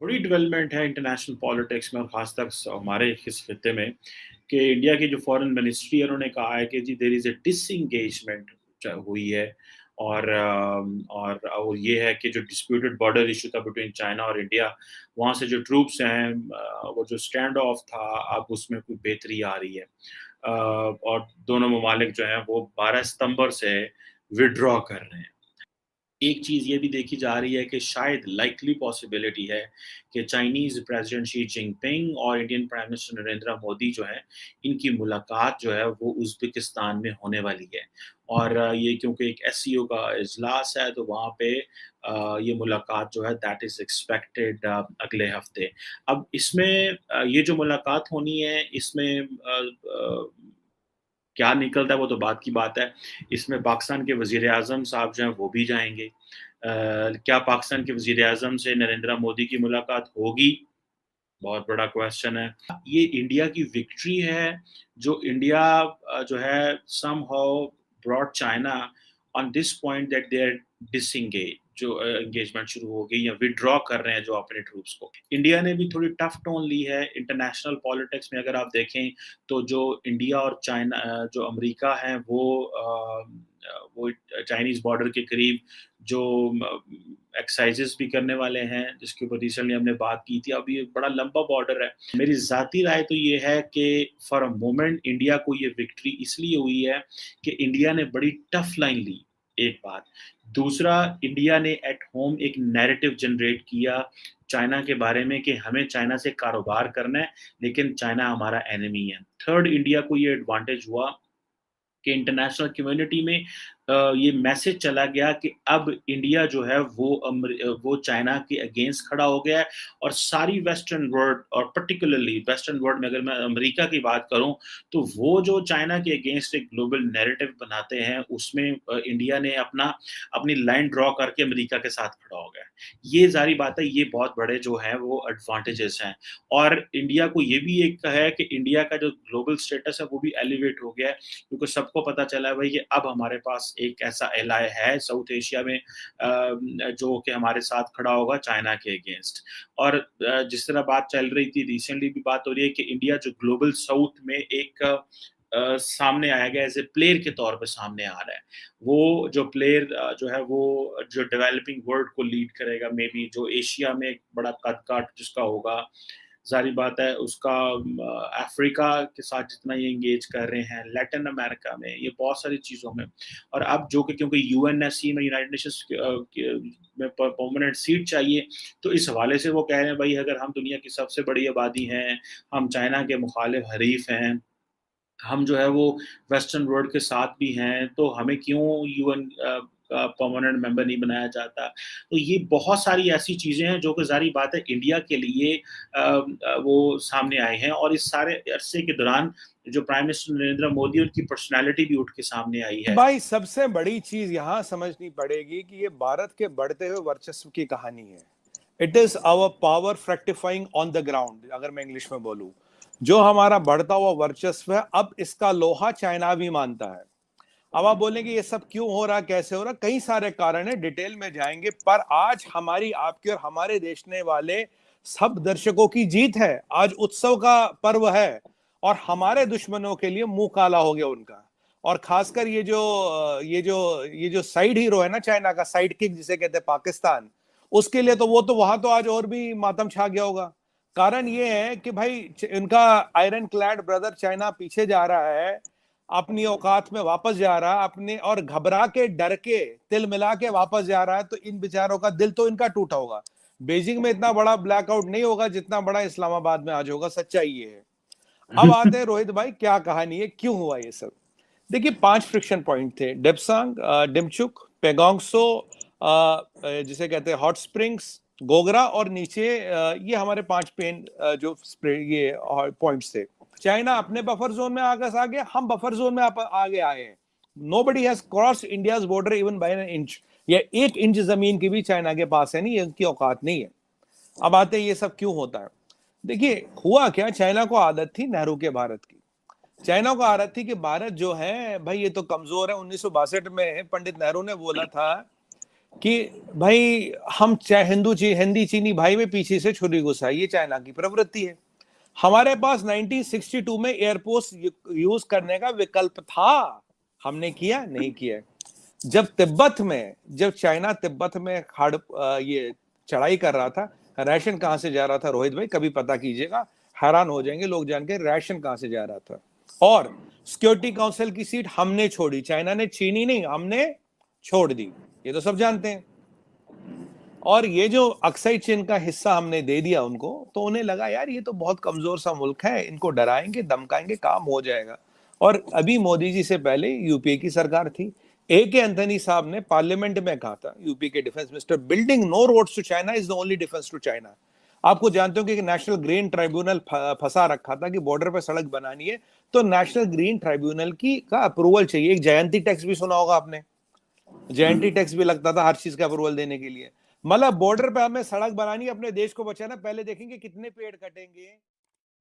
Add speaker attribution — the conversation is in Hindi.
Speaker 1: बड़ी डेवलपमेंट है इंटरनेशनल पॉलिटिक्स में और खासतौर से हमारे इस खित्ते में कि इंडिया की जो फॉरेन मिनिस्ट्री है उन्होंने कहा है कि जी देयर इज़ अ डिसएंगेजमेंट हुई है और ये है कि जो डिस्प्यूटेड बॉर्डर इश्यू था बिटवीन चाइना और इंडिया, वहाँ से जो ट्रूप्स हैं वो जो स्टैंड ऑफ था अब उसमें कोई बेहतरी आ रही है। और दोनों ममालिक जो हैं वो 12 सितंबर से विथड्रॉ कर रहे हैं। एक चीज़ ये भी देखी जा रही है कि शायद लाइकली पॉसिबिलिटी है कि चाइनीज़ प्रेसिडेंट शी जिनपिंग और Indian prime minister Narendra Modi जो हैं, इनकी मुलाकात जो है वो उज़्बेकिस्तान में होने वाली है। और ये क्योंकि एक एससीओ का इजलास है तो वहाँ पे ये मुलाकात जो है दैट इज़ एक्सपेक्टेड अगले हफ्ते। अब इसमें ये जो मुलाकात होनी है इसमें क्या निकलता है वो तो बात की बात है। इसमें पाकिस्तान के वज़ीर-ए-आज़म साहब जो हैं वो भी जाएँगे। क्या पाकिस्तान के वज़ीर-ए-आज़म से नरेंद्र मोदी की मुलाकात होगी? बहुत बड़ा क्वेश्चन है। ये इंडिया की विक्ट्री है, जो इंडिया जो है somehow brought China on this point that they are disengage जो एंगेजमेंट शुरू हो गई या विथड्रॉ कर रहे हैं जो अपने ट्रूप्स को। इंडिया ने भी थोड़ी टफ टोन ली है इंटरनेशनल पॉलिटिक्स में अगर आप देखें तो जो इंडिया और चाइना जो अमेरिका है वो चाइनीज़ बॉर्डर के करीब जो एक्सरसाइज़ेज़ भी करने वाले हैं, जिसके ऊपर रिसेंटली हमने बात की थी। अब ये बड़ा लंबा बॉर्डर है। मेरी ज़ाती राय तो ये है कि फॉर अ मोमेंट इंडिया को ये विक्ट्री इसलिए हुई है कि इंडिया ने बड़ी टफ लाइन ली, एक बात। दूसरा, इंडिया ने एट होम एक नैरेटिव जनरेट किया चाइना के बारे में कि हमें चाइना से कारोबार करना है, लेकिन चाइना हमारा एनिमी है। थर्ड, इंडिया को ये एडवांटेज हुआ कि इंटरनेशनल कम्युनिटी में ये मैसेज चला गया कि अब इंडिया जो है वो चाइना के अगेंस्ट खड़ा हो गया है और सारी वेस्टर्न वर्ल्ड और पर्टिकुलरली वेस्टर्न वर्ल्ड में अगर मैं अमेरिका की बात करूं तो वो जो चाइना के अगेंस्ट एक ग्लोबल नैरेटिव बनाते हैं उसमें इंडिया ने अपनी लाइन ड्रॉ करके अमेरिका के साथ खड़ा हो गया है। ये जारी बात है, ये बहुत बड़े जो हैं वो एडवांटेजेस हैं और इंडिया को ये भी एक है कि इंडिया का जो ग्लोबल स्टेटस है वो भी एलिवेट हो गया है क्योंकि सबको पता चला है भाई कि अब हमारे पास एक ऐसा एलाय है साउथ एशिया में जो कि हमारे साथ खड़ा होगा चाइना के अगेंस्ट। और जिस तरह बात चल रही थी रिसेंटली भी बात हो रही है कि इंडिया जो ग्लोबल साउथ में एक सामने आएगा एज ए प्लेयर के तौर पे सामने आ रहा है। वो जो प्लेयर जो है वो जो डेवलपिंग वर्ल्ड को लीड करेगा मे बी जो एशिया में एक बड़ा कद-काठ जिसका होगा ज़ाहिर बात है उसका अफ्रीका के साथ जितना ये एंगेज कर रहे हैं, लैटिन अमेरिका में, ये बहुत सारी चीज़ों में और अब जो कि क्योंकि यूएनएससी में यूनाइटेड नेशंस में परमानेंट सीट चाहिए, तो इस हवाले से वो कह रहे हैं भई अगर हम दुनिया की सबसे बड़ी आबादी हैं, हम चाइना के मुखालिफ हरीफ हैं, हम जो है वो वेस्टर्न वर्ल्ड के साथ भी हैं, तो हमें क्यों यूएन का परमानेंट मेंबर नहीं बनाया जाता? तो ये बहुत सारी ऐसी चीज़ें हैं जो कि ज़ाहिर बात है इंडिया के लिए वो सामने आए हैं और इस सारे अरसे के दौरान जो प्राइम मिनिस्टर नरेंद्र मोदी उनकी पर्सनैलिटी भी उठ के सामने आई है।
Speaker 2: भाई सबसे बड़ी चीज यहाँ समझनी पड़ेगी कि ये भारत के बढ़ते हुए वर्चस्व की कहानी है। It is our power fructifying on the ground, अगर मैं इंग्लिश में बोलूं। जो हमारा बढ़ता हुआ वर्चस्व है, अब इसका लोहा चाइना भी मानता है। अब आप बोलेंगे ये सब क्यों हो रहा, कैसे हो रहा, कई सारे कारण है, डिटेल में जाएंगे। पर आज हमारी, आपकी और हमारे देखने वाले सब दर्शकों की जीत है। आज उत्सव का पर्व है और हमारे दुश्मनों के लिए मुंह काला हो गया उनका। और खासकर ये जो साइड हीरो है ना चाइना का, साइड किक जिसे कहते हैं पाकिस्तान, उसके लिए तो वो तो वहां तो आज और भी मातम छा गया होगा। कारण ये है कि भाई इनका आयरन क्लैड ब्रदर चाइना पीछे जा रहा है, अपनी औकात में वापस जा रहा है अपने, और घबरा के डर के तिल मिला के वापस जा रहा है। तो इन बेचारों का दिल तो इनका टूटा होगा। बीजिंग में इतना बड़ा ब्लैकआउट नहीं होगा जितना बड़ा इस्लामाबाद में आज होगा, सच्चाई ये है। अब आते हैं रोहित भाई, क्या कहानी है, क्यों हुआ ये सब। देखिए 5 फ्रिक्शन पॉइंट थे, डेप्सांग, डिमचुक, पेगोंग सो, जिसे कहते हैं हॉट स्प्रिंग्स, गोगरा और नीचे ये हमारे 5 पेन जो ये पॉइंट्स थे। चाइना अपने बफर जोन में आ गया, हम बफर जोन में आगे आए हैं। Nobody has cross India's border even bye an inch, या 1 इंच जमीन की भी चाइना के पास है नहीं, उनकी औकात नहीं है। अब आते हैं ये सब क्यों होता है। देखिए हुआ क्या, चाइना को आदत थी नेहरू के भारत की। चाइना को आदत थी कि भारत जो है भाई ये तो कमजोर है। 1962 में पंडित नेहरू ने बोला था कि भाई हम चाहे हिंदी चीनी भाई में पीछे से छुरी घुसाई, ये चाइना की प्रवृत्ति है। हमारे पास 1962 में एयरपोर्ट यूज करने का विकल्प था, हमने किया नहीं किया। जब चाइना तिब्बत में ये चढ़ाई कर रहा था, राशन कहां से जा रहा था रोहित भाई, कभी पता कीजिएगा, हैरान हो जाएंगे लोग जान के राशन कहां से जा रहा था। और सिक्योरिटी काउंसिल की सीट हमने छोड़ी, चाइना ने छीनी नहीं, हमने छोड़ दी, ये तो सब जानते हैं। और ये जो अक्साई चीन का हिस्सा हमने दे दिया उनको, तो उन्हें लगा यार ये तो बहुत कमजोर सा मुल्क है, इनको डराएंगे धमकाएंगे काम हो जाएगा। और अभी मोदी जी से पहले यूपीए की सरकार थी, ए के एंथनी साहब ने पार्लियामेंट में कहा था, यूपी के defence minister, building no roads to China is the only defence to China. आपको जानते हो कि नेशनल ग्रीन ट्राइब्यूनल फंसा रखा था कि बॉर्डर पे सड़क बनानी है तो नेशनल ग्रीन ट्राइब्यूनल की का अप्रूवल चाहिए। एक जयंती टैक्स भी सुना होगा आपने, जयंती टैक्स भी लगता था हर चीज का अप्रूवल देने के लिए। मतलब बॉर्डर पे हमें सड़क बनानी है, अपने देश को बचाना, पहले देखेंगे कितने पेड़ कटेंगे।